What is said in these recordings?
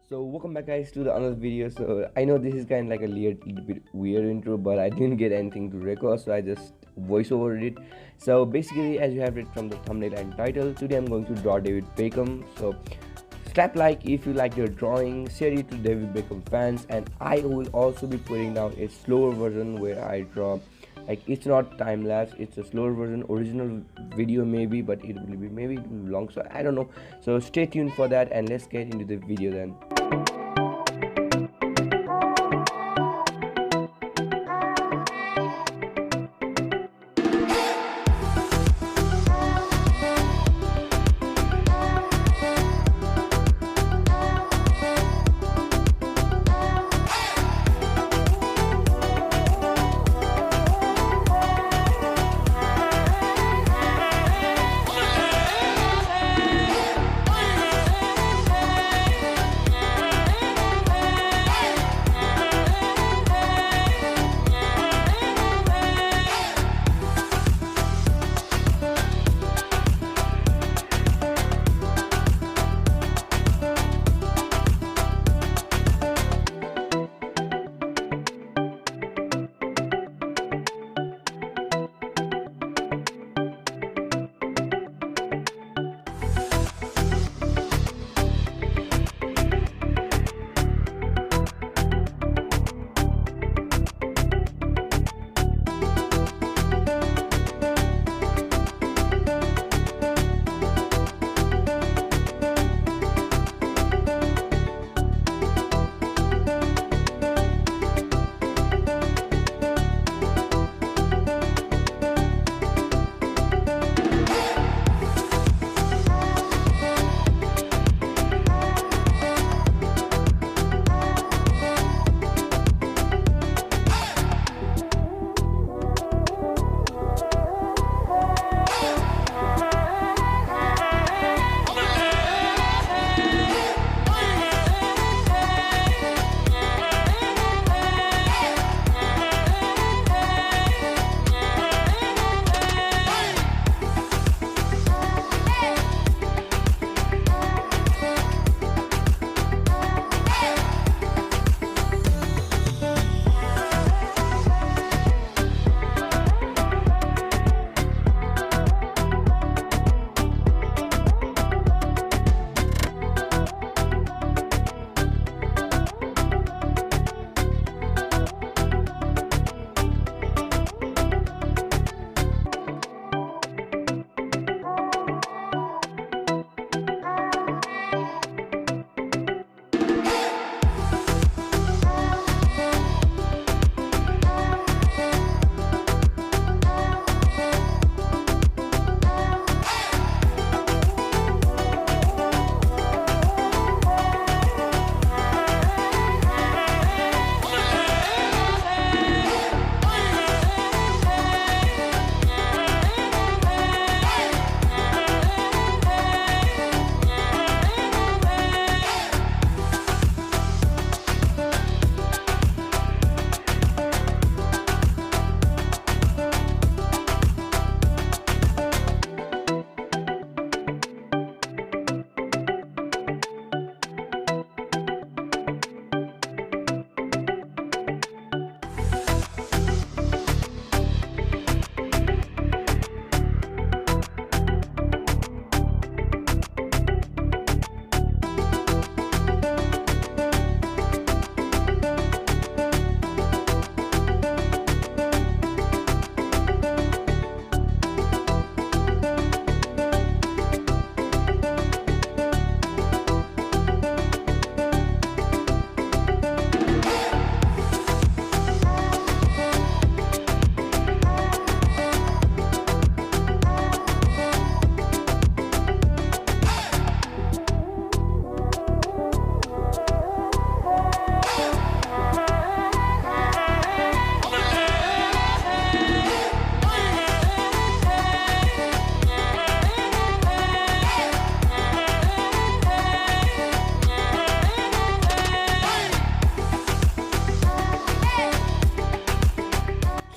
So welcome back guys to the another video. So I know this is kind of like a little bit weird intro, but I didn't get anything to record, so I just voice over it. So basically, as you have read from the thumbnail and title, today I'm going to draw David Beckham. So slap like if you like your drawing, share it to David Beckham fans, and I will also be putting down a slower version where I draw, like it's not time lapse, it's a slower version, original video maybe, but it will be maybe long, so I don't know. So stay tuned for that, and let's get into the video then.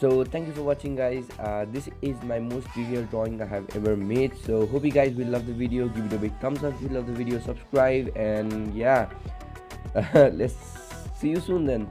So thank you for watching guys. This is my most detailed drawing I have ever made, so hope you guys will love the video. Give it a big thumbs up if you love the video, subscribe, and yeah, Let's see you soon then.